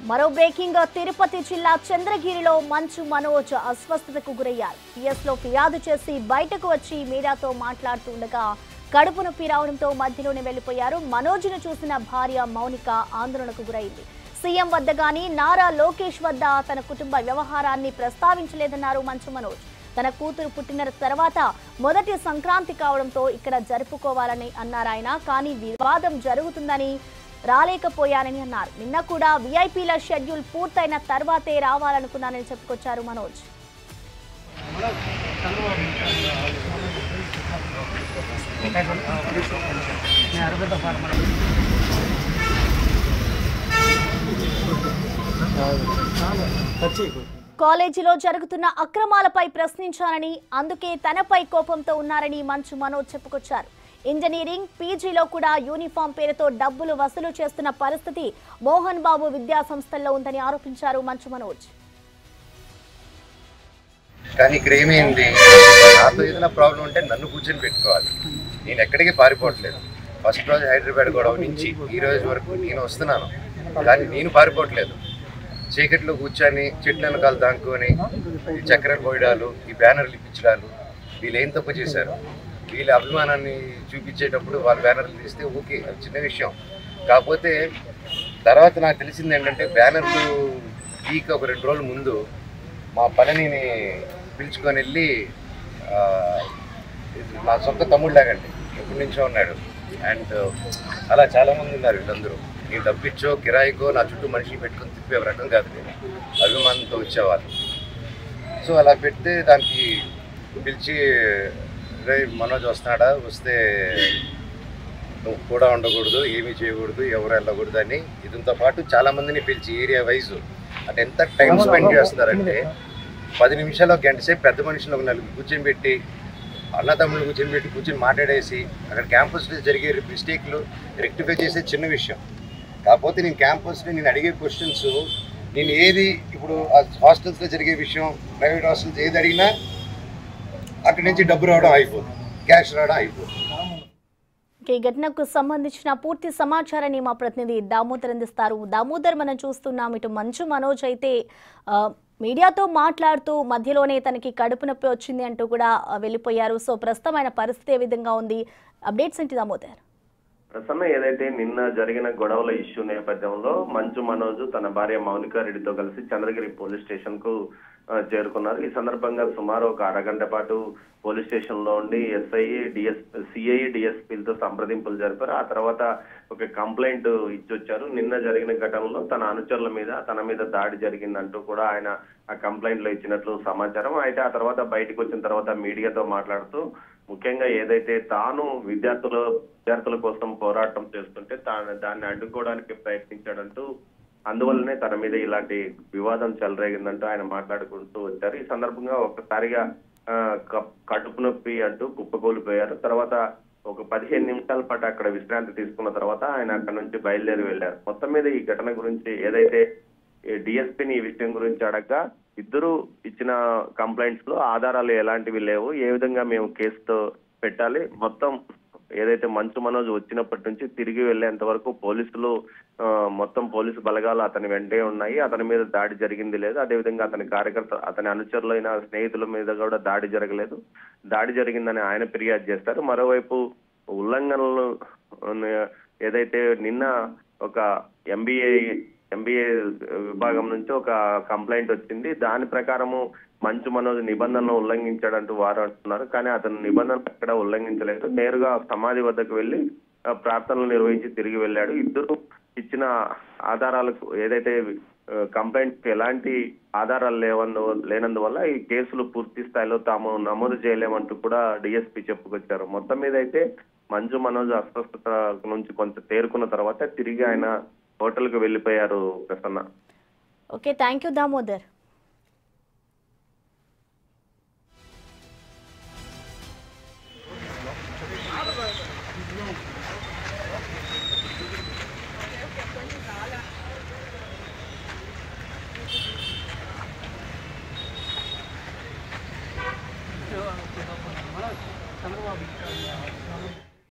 మరో బ్రేకింగ్ తిరుపతి జిల్లా చంద్రగిరిలో మంచు మనోజ్ అస్వస్థతకు గురయ్యారు. పిఎస్లో ఫిర్యాదు చేసి బయటకు వచ్చి మీడియాతో మాట్లాడుతుండగా కడుపు నొప్పి రావడంతో మధ్యలోనే వెళ్లిపోయారు. మనోజ్ను చూసిన భార్య మౌనిక ఆందోళనకు గురైంది. సీఎం వద్ద గాని నారా లోకేష్ వద్ద తన కుటుంబ వ్యవహారాన్ని ప్రస్తావించలేదన్నారు మంచు మనోజ్. తన కూతురు పుట్టిన తర్వాత మొదటి సంక్రాంతి కావడంతో ఇక్కడ జరుపుకోవాలని అన్నారాయన. కానీ వివాదం జరుగుతుందని రాలేకపోయానని అన్నారు. నిన్న కూడా వీఐపీల షెడ్యూల్ పూర్తయిన తర్వాతే రావాలనుకున్నానని చెప్పుకొచ్చారు మనోజ్. కాలేజీలో జరుగుతున్న అక్రమాలపై ప్రశ్నించానని, అందుకే తనపై కోపంతో ఉన్నారని మంచు మనోజ్ చెప్పుకొచ్చారు. ఇంజనీరింగ్ పీజీలో కూడా యూనిఫామ్ పేరుతో డబ్బులు వసూలు చేస్తున్న పరిస్థితి మోహన్ బాబు విద్యా సంస్థల్లో ఉందని ఆరోపించారు మంచు మనోజ్. కానీ ఇక్కడ ఏమైంది, నాతో ఏదైనా ప్రాబ్లం ఉంటే నన్ను కూర్చొని పెట్టుకోవాలి. నేను ఎక్కడికి పారిపోవట్లేదు. ఫస్ట్ రోజు హైదరాబాద్ గొడవ నుంచి ఈ రోజు వరకు నేను వస్తున్నాను, కానీ నేను పారిపోవట్లేదు. చీకట్లో కూర్చొని చెట్ల వెనకాల దాంకొని ఈ చక్కెరలు పోయడాలు, ఈ బ్యానర్లు ఇప్పించడాలు, వీళ్ళు ఏం తప్పు చేశారు? వీళ్ళ అభిమానాన్ని చూపించేటప్పుడు వాళ్ళ బ్యానర్లు తీస్తే ఓకే, అది చిన్న విషయం. కాకపోతే తర్వాత నాకు తెలిసింది ఏంటంటే, బ్యానర్లు వీక్ ఒక 2 రోజుల ముందు మా పనిని పిలుచుకొని వెళ్ళి, నా సొంత తమ్ముళ్ళలాగండి, ఎప్పటి నుంచో ఉన్నాడు. అండ్ అలా చాలామంది ఉన్నారు. వీళ్ళందరూ నేను డబ్బిచ్చో కిరాయికో నా చుట్టూ మనిషిని పెట్టుకొని తిప్పే రకం కాదు, నేను అభిమానంతో వచ్చేవాళ్ళు. సో అలా పెడితే దానికి పిలిచి, రే మనోజ్ వస్తున్నాడా, వస్తే నువ్వు కూడా ఉండకూడదు, ఏమీ చేయకూడదు, ఎవరు వెళ్ళకూడదు అని ఇదంతో పాటు చాలామందిని పిలిచి ఏరియా వైజు అంటే ఎంత టైం స్పెండ్ చేస్తున్నారంటే, 10 నిమిషాలు ఒక గంట సేపు పెద్ద మనుషులు ఒక 4 కూర్చొని పెట్టి, అన్నతమ్ముళ్ళు కూర్చొని మాట్లాడేసి అక్కడ క్యాంపస్లో జరిగే మిస్టేక్లు రెక్టిఫై చేసే చిన్న విషయం. కాకపోతే నేను క్యాంపస్లో నేను అడిగే క్వశ్చన్స్, నేను ఏది ఇప్పుడు హాస్టల్స్లో జరిగే విషయం, ప్రైవేట్ హాస్టల్స్ ఏది అడిగినా అక్కడి నుంచి డబ్బు రావడం అయిపోతుంది, క్యాష్ రావడం అయిపోతుంది. ఈ ఘటనకు సంబంధించిన పూర్తి సమాచారాన్ని మా ప్రతినిధి దామోదర్ అందిస్తారు. దామోదర్, మనం చూస్తున్నాం ఇటు మంచు మనోజ్ అయితే మీడియాతో మాట్లాడుతూ మధ్యలోనే తనకి కడుపు నొప్పి వచ్చింది అంటూ కూడా వెళ్ళిపోయారు. సో ప్రస్తుతం ఆయన పరిస్థితి ఏ విధంగా ఉంది? అప్డేట్స్ ఏంటి దామోదర్? ప్రసన్న, ఏదైతే నిన్న జరిగిన గొడవల ఇష్యూ నేపథ్యంలో మంచు మనోజ్ తన భార్య మౌనిక రెడ్డితో కలిసి చంద్రగిరి పోలీస్ స్టేషన్ కు చేరుకున్నారు. ఈ సందర్భంగా సుమారు ఒక అరగంట పాటు పోలీస్ స్టేషన్ లో ఉండి సిఐ డిఎస్పీలతో సంప్రదింపులు జరిపారు. ఆ తర్వాత ఒక కంప్లైంట్ ఇచ్చొచ్చారు. నిన్న జరిగిన ఘటనలో తన అనుచరుల మీద తన మీద దాడి జరిగిందంటూ కూడా ఆయన ఆ కంప్లైంట్ లో ఇచ్చినట్లు సమాచారం. అయితే ఆ తర్వాత బయటకు వచ్చిన తర్వాత మీడియాతో మాట్లాడుతూ, ముఖ్యంగా ఏదైతే తాను విద్యార్థుల కోసం పోరాటం చేస్తుంటే దాన్ని అడ్డుకోవడానికి ప్రయత్నించాడంటూ, అందువల్లనే తన మీద ఇలాంటి వివాదం చెలరేగిందంటూ ఆయన మాట్లాడుకుంటూ వచ్చారు. ఈ సందర్భంగా ఒక్కసారిగా కడుపు నొప్పి అంటూ కుప్పకూలిపోయారు. తర్వాత ఒక 15 నిమిషాల పాటు అక్కడ విశ్రాంతి తీసుకున్న తర్వాత ఆయన అక్కడ నుంచి బయలుదేరి వెళ్లారు. మొత్తం మీద ఈ ఘటన గురించి ఏదైతే డిఎస్పీని ఈ విషయం గురించి అడగ్గా, ఇద్దరు ఇచ్చిన కంప్లైంట్స్ లో ఆధారాలు ఎలాంటివి లేవు, ఏ విధంగా మేము కేసుతో పెట్టాలి, మొత్తం ఏదైతే మంచు మనోజ్ వచ్చినప్పటి నుంచి తిరిగి వెళ్లేంత వరకు మొత్తం పోలీసు బలగాలు అతని వెంటే ఉన్నాయి, అతని మీద దాడి జరిగింది లేదు, అదేవిధంగా అతని అనుచరులైన స్నేహితుల మీద కూడా దాడి జరగలేదు, దాడి జరిగిందని ఆయన ఫిర్యాదు చేస్తారు. మరోవైపు ఉల్లంఘనలు ఏదైతే నిన్న ఒక ఎంబీఏ విభాగం నుంచి ఒక కంప్లైంట్ వచ్చింది, దాని ప్రకారము మంచు మనోజ్ నిబంధనలు ఉల్లంఘించాడంటూ వారు అంటున్నారు. కానీ అతను నిబంధనలు ఎక్కడ ఉల్లంఘించలేదు, నేరుగా సమాధి వద్దకు వెళ్లి ప్రార్థనలు నిర్వహించి తిరిగి వెళ్ళాడు. ఇద్దరు ఇచ్చిన ఆధారాలకు ఏదైతే కంప్లైంట్ ఎలాంటి ఆధారాలు లేనందువల్ల ఈ కేసులు పూర్తి స్థాయిలో తాము నమోదు చేయలేమంటూ కూడా డిఎస్పీ చెప్పుకొచ్చారు. మొత్తం మీద అయితే మంచు మనోజ్ అస్వస్థత నుంచి కొంచెం తేరుకున్న తర్వాత తిరిగి ఆయన హోటల్ కు వెళ్ళిపోయారు. Prasanna. Okay, thank you Damodar. Chandrababu